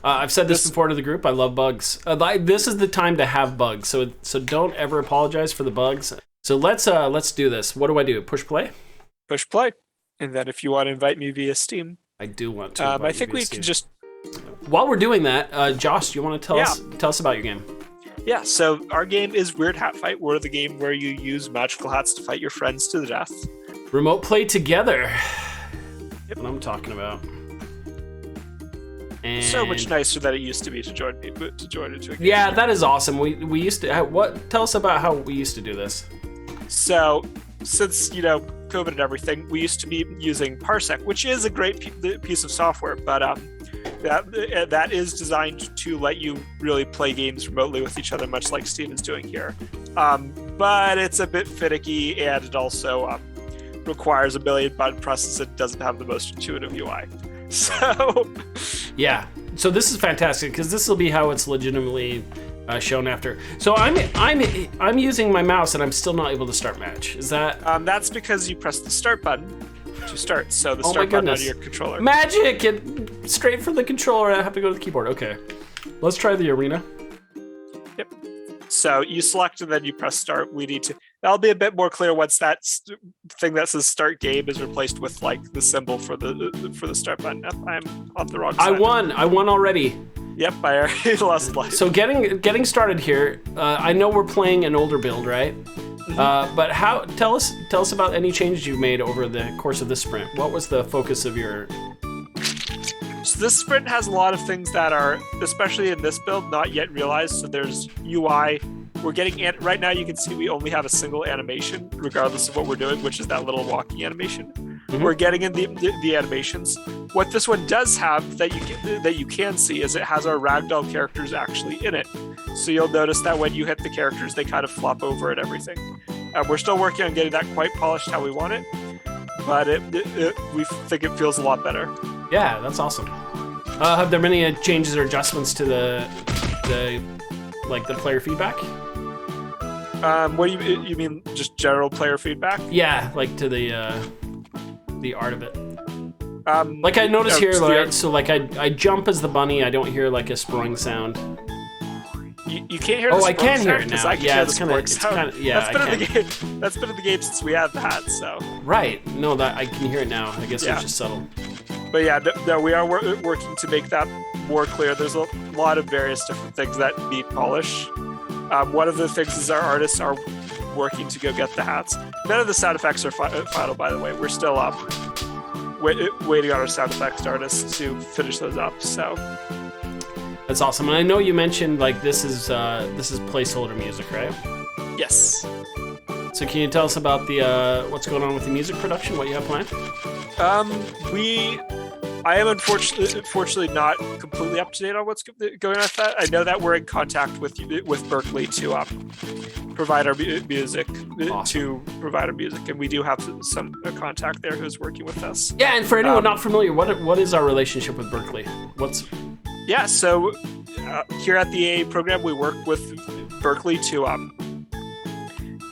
I've said this before to the group. I love bugs. This is the time to have bugs. So don't ever apologize for the bugs. So let's do this. What do I do? Push play? Push play. And then if you want to invite me via Steam. I do want to. I think we can just... While we're doing that, Josh, do you want to tell us about your game? Yeah, so our game is Weird Hat Fight. We're the game where you use magical hats to fight your friends to the death. Remote play together. Yep. What I'm talking about. And so much nicer than it used to be to join into a game. Yeah, that is awesome. We used to... Tell us about how we used to do this. So, since, COVID and everything, we used to be using Parsec, which is a great piece of software, but that is designed to let you really play games remotely with each other, much like Steam is doing here. But it's a bit finicky, and it also requires a million button presses and doesn't have the most intuitive UI. So... Yeah. So this is fantastic, because this will be how it's legitimately... shown after. So I'm using my mouse and I'm still not able to start match. Is that? That's because you press the start button to start. So the start button on your controller. Magic! Straight from the controller. I have to go to the keyboard. Okay. Let's try the arena. Yep. So you select and then you press start. We need to. That'll be a bit more clear once that thing that says start game is replaced with like the symbol for the start button. I'm on the wrong side. I won already. Yep, I already lost life. So getting started here, I know we're playing an older build, right? Mm-hmm. But tell us about any changes you've made over the course of this sprint. What was the focus of your... So this sprint has a lot of things that are, especially in this build, not yet realized. So there's UI. We're getting, right now you can see we only have a single animation, regardless of what we're doing, which is that little walking animation. Mm-hmm. We're getting in the animations. What this one does have that you can see is it has our ragdoll characters actually in it. So you'll notice that when you hit the characters, they kind of flop over and everything. We're still working on getting that quite polished how we want it, but we think it feels a lot better. Yeah, that's awesome. Have there been any changes or adjustments to the player feedback? What do you mean? Just general player feedback? Yeah, like to the art of it. Like I notice here, right? So like I jump as the bunny. I don't hear like a spring sound. You can't hear. I can hear it now. Yeah, it's kind of. Yeah, that's been in the game. That's been in the game since we had that. So. Right. No, that I can hear it now. I guess it's just subtle. But yeah, no, we are working to make that more clear. There's a lot of various different things that need polish. One of the things is our artists are working to go get the hats. None of the sound effects are final, by the way. We're still waiting on our sound effects artists to finish those up. So that's awesome. And I know you mentioned like this is placeholder music, right? Yes. So can you tell us about the what's going on with the music production? What you have planned? I am unfortunately not completely up to date on what's going on with that. I know that we're in contact with Berkeley to provide our music, and we do have some contact there who's working with us. Yeah, and for anyone not familiar, what is our relationship with Berkeley? So here at the AA program, we work with Berkeley to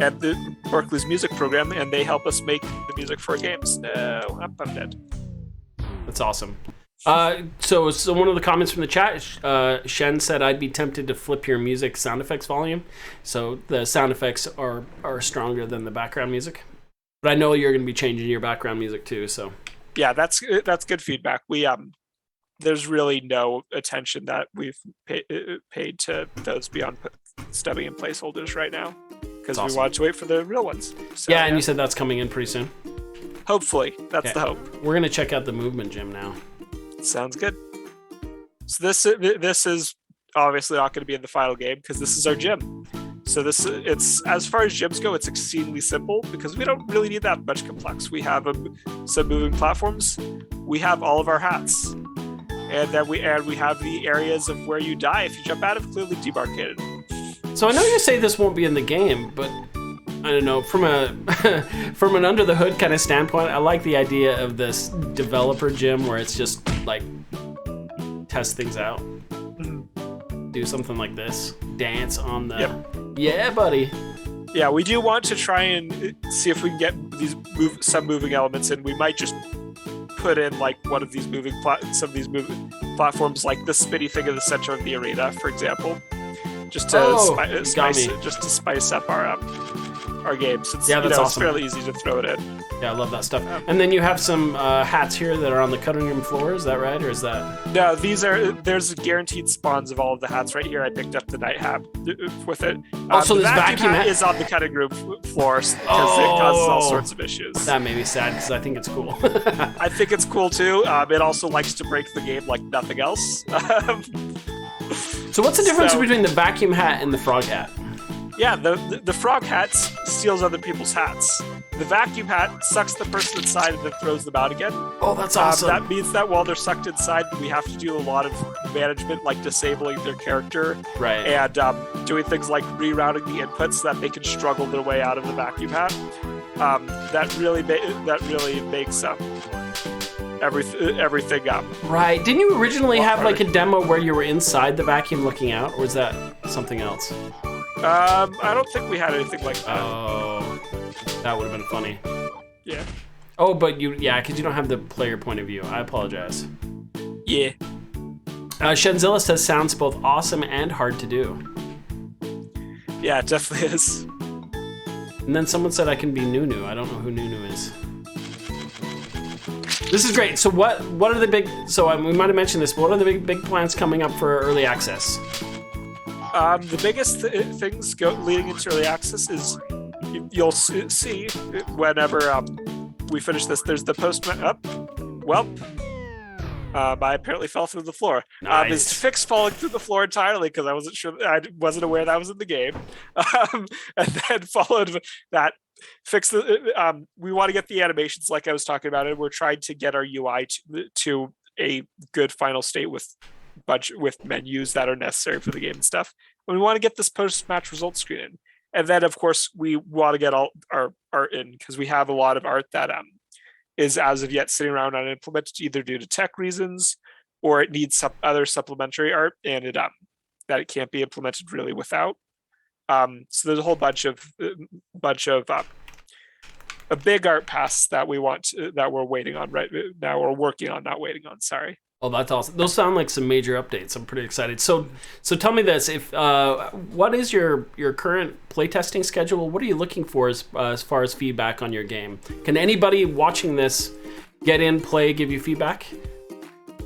at the Berkeley's music program, and they help us make the music for our games. No, I'm dead. That's awesome. So one of the comments from the chat, Shen said, I'd be tempted to flip your music sound effects volume. So the sound effects are stronger than the background music. But I know you're going to be changing your background music too. So yeah, that's good feedback. We there's really no attention that we've paid to those beyond stubbing and placeholders right now, because we want to wait for the real ones. So, and you said that's coming in pretty soon. Hopefully, that's the hope. We're gonna check out the movement gym now. Sounds good. So this is obviously not going to be in the final game because this is our gym. So it's as far as gyms go, it's exceedingly simple because we don't really need that much complex. We have some moving platforms. We have all of our hats, and then we have the areas of where you die if you jump out of clearly demarcated. So I know you say this won't be in the game, but I don't know, from an under the hood kind of standpoint, I like the idea of this developer gym where it's just like test things out. Mm-hmm. Do something like this. Dance on the... Yep. Yeah, buddy. Yeah, we do want to try and see if we can get some moving elements in. We might just put in like some of these moving platforms like the spinny thing in the center of the arena, for example, just to spice up our games. It's, that's awesome. It's fairly easy to throw it in. Yeah, I love that stuff. And then you have some hats here that are on the cutting room floor. Is that right, or is that? No, there's guaranteed spawns of all of the hats right here. I picked up the night hat with it. Also, the this vacuum hat is on the cutting room floor because it causes all sorts of issues. That made me sad because I think it's cool. I think it's cool too. It also likes to break the game like nothing else. So what's the difference between the vacuum hat and the frog hat? Yeah, the frog hat steals other people's hats. The vacuum hat sucks the person inside and then throws them out again. Oh, that's awesome. That means that while they're sucked inside, we have to do a lot of management, like disabling their character, right? And doing things like rerouting the inputs so that they can struggle their way out of the vacuum hat. That really makes everything up. Right. Didn't you originally have like a demo where you were inside the vacuum looking out, or was that something else? I don't think we had anything like that. Oh, that would have been funny. Yeah. Oh, but because you don't have the player point of view. I apologize. Yeah. Shenzilla says sounds both awesome and hard to do. Yeah, it definitely is. And then someone said I can be Nunu. I don't know who Nunu is. This is great. So what are the big? So we might have mentioned this, but what are the big plans coming up for early access? The biggest things leading into early access is you'll see whenever we finish this. There's the postman up. I apparently fell through the floor. Nice. Is to fix falling through the floor entirely because I wasn't aware that was in the game, and then followed that. Fix the. We want to get the animations like I was talking about, and we're trying to get our UI to a good final state with menus that are necessary for the game and stuff. And we want to get this post-match results screen in. And then, of course, we want to get all our art in because we have a lot of art that is as of yet sitting around unimplemented, either due to tech reasons or it needs some other supplementary art and that it can't be implemented really without. So there's a whole bunch of a big art pass that we're waiting on right now, or working on, not waiting on. Sorry. Oh, that's awesome. Those sound like some major updates. I'm pretty excited. So tell me this: what is your current playtesting schedule? What are you looking for as far as feedback on your game? Can anybody watching this get in, play, give you feedback?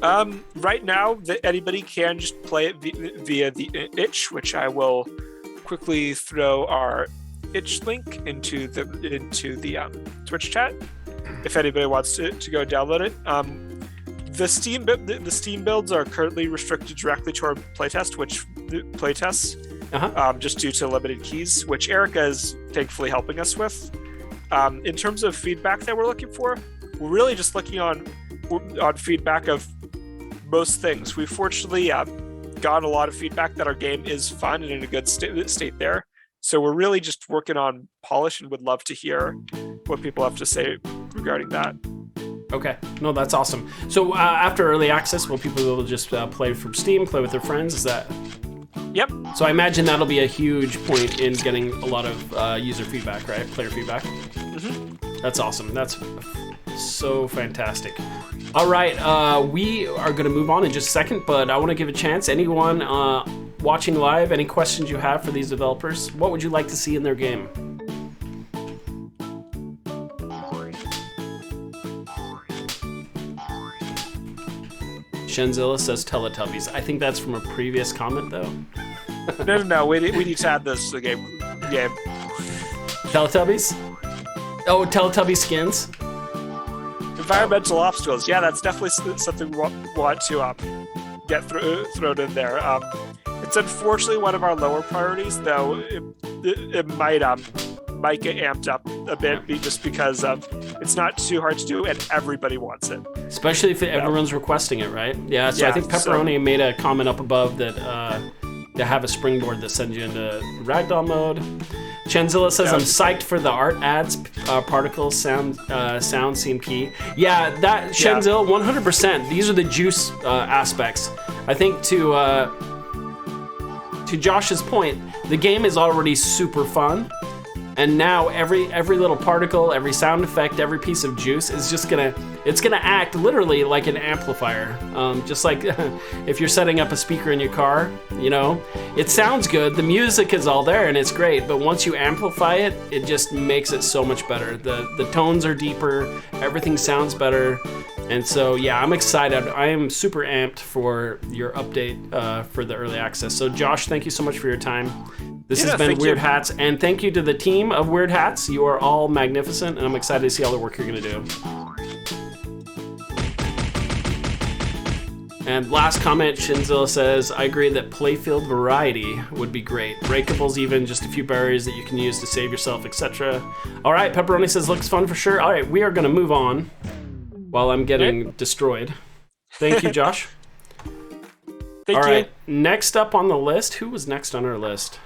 Right now, anybody can just play it via the itch, which I will quickly throw our itch link into the Twitch chat if anybody wants to go download it. The Steam builds are currently restricted directly to our playtests, just due to limited keys, which Erica is thankfully helping us with. In terms of feedback that we're looking for, we're really just looking on feedback of most things. We've fortunately gotten a lot of feedback that our game is fun and in a good state there. So we're really just working on polish and would love to hear what people have to say regarding that. Okay. No, that's awesome. So after early access, will people be able to just play from Steam, play with their friends? Is that? Yep. So I imagine that'll be a huge point in getting a lot of user feedback, right? Player feedback. Mm-hmm. That's awesome. That's so fantastic. All right. We are going to move on in just a second, but I want to give a chance. Anyone watching live, any questions you have for these developers? What would you like to see in their game? Shenzilla says Teletubbies. I think that's from a previous comment, though. No. We need to add this to the game. Teletubbies? Oh, Teletubby skins? Environmental obstacles. Yeah, that's definitely something we want to get thrown in there. It's unfortunately one of our lower priorities, though. It might get amped up a bit just because it's not too hard to do and everybody wants it. Especially if everyone's requesting it, right? Yeah, so I think Pepperoni made a comment up above that they have a springboard that sends you into ragdoll mode. Chenzilla says, I'm psyched for the art ads, particles, sound seem key. Yeah, that Chenzilla, 100%. These are the juice aspects. I think to Josh's point, the game is already super fun. And now every little particle, every sound effect, every piece of juice is just gonna act literally like an amplifier. Just like if you're setting up a speaker in your car, you know, it sounds good, the music is all there and it's great, but once you amplify it, it just makes it so much better. The tones are deeper, everything sounds better. And so, yeah, I'm excited. I am super amped for your update for the early access. So, Josh, thank you so much for your time. This has been Weird Hats, and thank you to the team of Weird Hats. You are all magnificent, and I'm excited to see all the work you're going to do. And last comment, Shinzilla says, I agree that playfield variety would be great. Breakables even, just a few berries that you can use to save yourself, etc. All right, Pepperoni says, looks fun for sure. All right, we are going to move on while I'm getting destroyed. Thank you, Josh. Thank you. All right, next up on the list, who was next on our list?